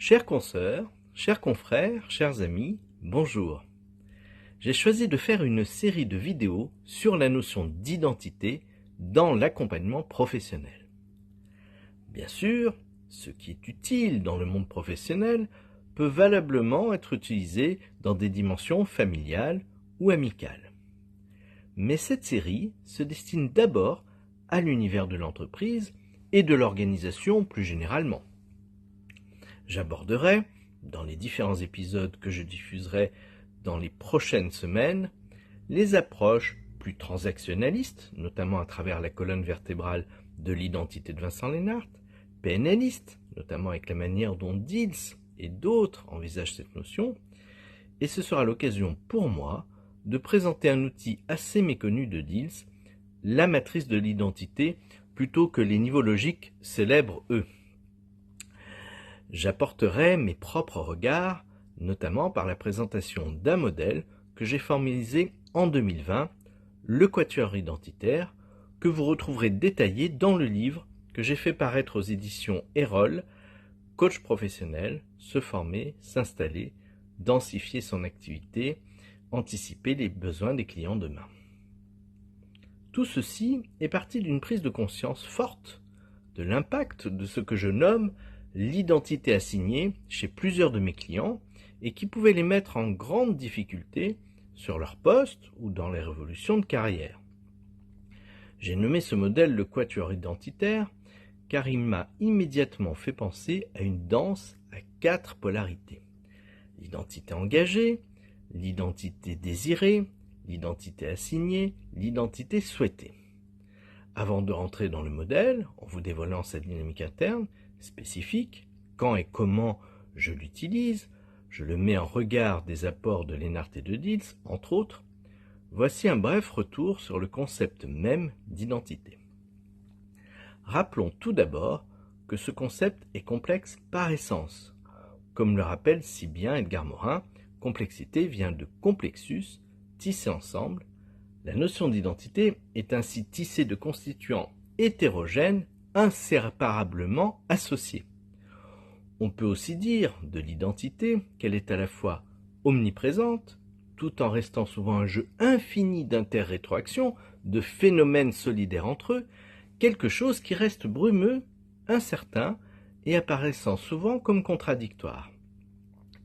Chères consoeurs, chers confrères, chers amis, bonjour. J'ai choisi de faire une série de vidéos sur la notion d'identité dans l'accompagnement professionnel. Bien sûr, ce qui est utile dans le monde professionnel peut valablement être utilisé dans des dimensions familiales ou amicales. Mais cette série se destine d'abord à l'univers de l'entreprise et de l'organisation plus généralement. J'aborderai, dans les différents épisodes que je diffuserai dans les prochaines semaines, les approches plus transactionnalistes, notamment à travers la colonne vertébrale de l'identité de Vincent Lennart, PNListes, notamment avec la manière dont Diels et d'autres envisagent cette notion, et ce sera l'occasion pour moi de présenter un outil assez méconnu de Diels, la matrice de l'identité, plutôt que les niveaux logiques célèbres eux. J'apporterai mes propres regards, notamment par la présentation d'un modèle que j'ai formalisé en 2020, le quatuor identitaire, que vous retrouverez détaillé dans le livre que j'ai fait paraître aux éditions Erol, Coach professionnel, se former, s'installer, densifier son activité, anticiper les besoins des clients demain. Tout ceci est parti d'une prise de conscience forte de l'impact de ce que je nomme l'identité assignée chez plusieurs de mes clients et qui pouvait les mettre en grande difficulté sur leur poste ou dans les révolutions de carrière. J'ai nommé ce modèle le quatuor identitaire car il m'a immédiatement fait penser à une danse à 4 polarités. L'identité engagée, l'identité désirée, l'identité assignée, l'identité souhaitée. Avant de rentrer dans le modèle, en vous dévoilant sa dynamique interne, spécifique, quand et comment je l'utilise, je le mets en regard des apports de Lennart et de Diels, entre autres, voici un bref retour sur le concept même d'identité. Rappelons tout d'abord que ce concept est complexe par essence. Comme le rappelle si bien Edgar Morin, complexité vient de complexus, tisser ensemble. La notion d'identité est ainsi tissée de constituants hétérogènes inséparablement associés. On peut aussi dire de l'identité qu'elle est à la fois omniprésente, tout en restant souvent un jeu infini d'interrétroactions, de phénomènes solidaires entre eux, quelque chose qui reste brumeux, incertain et apparaissant souvent comme contradictoire.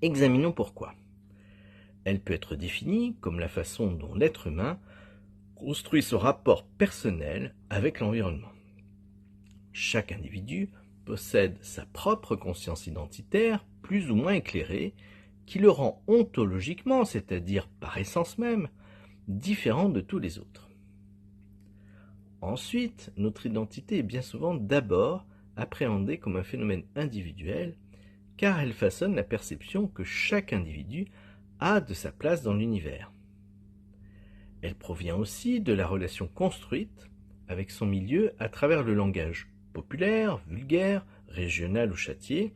Examinons pourquoi. Elle peut être définie comme la façon dont l'être humain construit son rapport personnel avec l'environnement. Chaque individu possède sa propre conscience identitaire, plus ou moins éclairée, qui le rend ontologiquement, c'est-à-dire par essence même, différent de tous les autres. Ensuite, notre identité est bien souvent d'abord appréhendée comme un phénomène individuel, car elle façonne la perception que chaque individu a de sa place dans l'univers. Elle provient aussi de la relation construite avec son milieu à travers le langage populaire, vulgaire, régional ou châtié,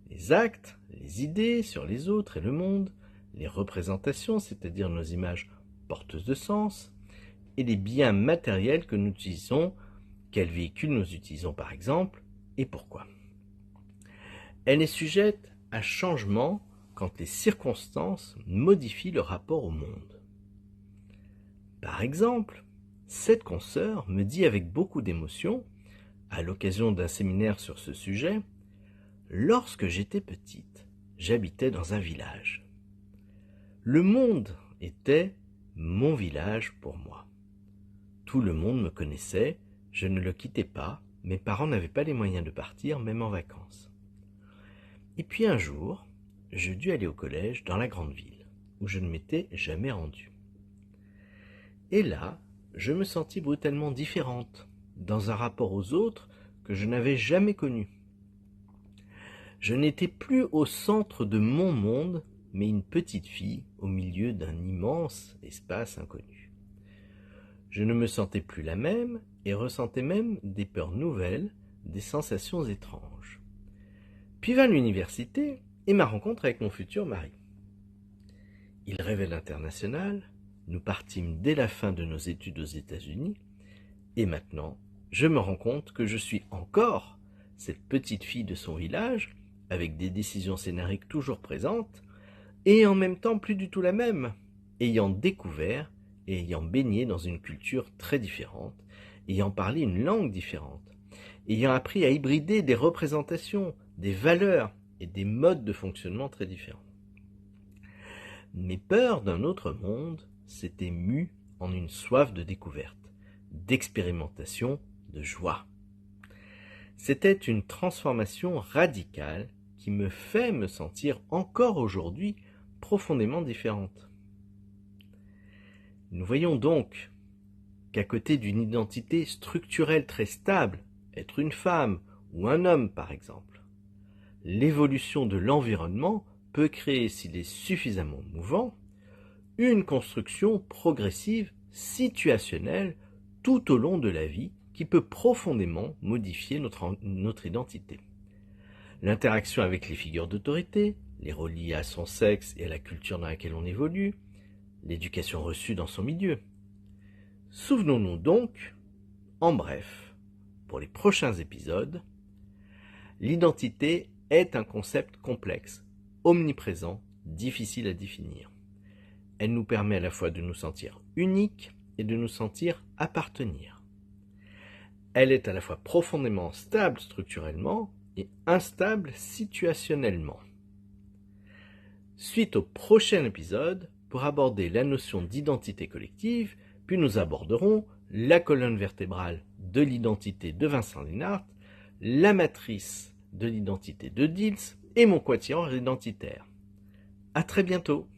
les actes, les idées sur les autres et le monde, les représentations, c'est-à-dire nos images porteuses de sens, et les biens matériels que nous utilisons, quels véhicules nous utilisons par exemple, et pourquoi. Elle est sujette à changement quand les circonstances modifient le rapport au monde. Par exemple, cette consoeur me dit avec beaucoup d'émotion, à l'occasion d'un séminaire sur ce sujet, « Lorsque j'étais petite, j'habitais dans un village. Le monde était mon village pour moi. Tout le monde me connaissait, je ne le quittais pas, mes parents n'avaient pas les moyens de partir, même en vacances. Et puis un jour, je dus aller au collège dans la grande ville, où je ne m'étais jamais rendu. Et là, je me sentis brutalement différente, dans un rapport aux autres que je n'avais jamais connu. Je n'étais plus au centre de mon monde, mais une petite fille au milieu d'un immense espace inconnu. Je ne me sentais plus la même et ressentais même des peurs nouvelles, des sensations étranges. Puis vint l'université et ma rencontre avec mon futur mari. Il rêvait l'international, nous partîmes dès la fin de nos études aux États-Unis, et maintenant, je me rends compte que je suis encore cette petite fille de son village avec des décisions scénariques toujours présentes, et en même temps plus du tout la même, ayant découvert et ayant baigné dans une culture très différente, ayant parlé une langue différente, ayant appris à hybrider des représentations, des valeurs et des modes de fonctionnement très différents. Mes peurs d'un autre monde s'étaient mues en une soif de découverte, d'expérimentation, de joie. C'était une transformation radicale qui me fait me sentir encore aujourd'hui profondément différente. Nous voyons donc qu'à côté d'une identité structurelle très stable, être une femme ou un homme par exemple, l'évolution de l'environnement peut créer, s'il est suffisamment mouvant, une construction progressive, situationnelle, tout au long de la vie, qui peut profondément modifier notre identité. L'interaction avec les figures d'autorité, les rôles liés à son sexe et à la culture dans laquelle on évolue, l'éducation reçue dans son milieu. Souvenons-nous donc, en bref, pour les prochains épisodes, l'identité est un concept complexe, omniprésent, difficile à définir. Elle nous permet à la fois de nous sentir uniques et de nous sentir appartenir. Elle est à la fois profondément stable structurellement et instable situationnellement. Suite au prochain épisode, pour aborder la notion d'identité collective, puis nous aborderons la colonne vertébrale de l'identité de Vincent Linhart, la matrice de l'identité de Diels et mon quatuor identitaire. À très bientôt.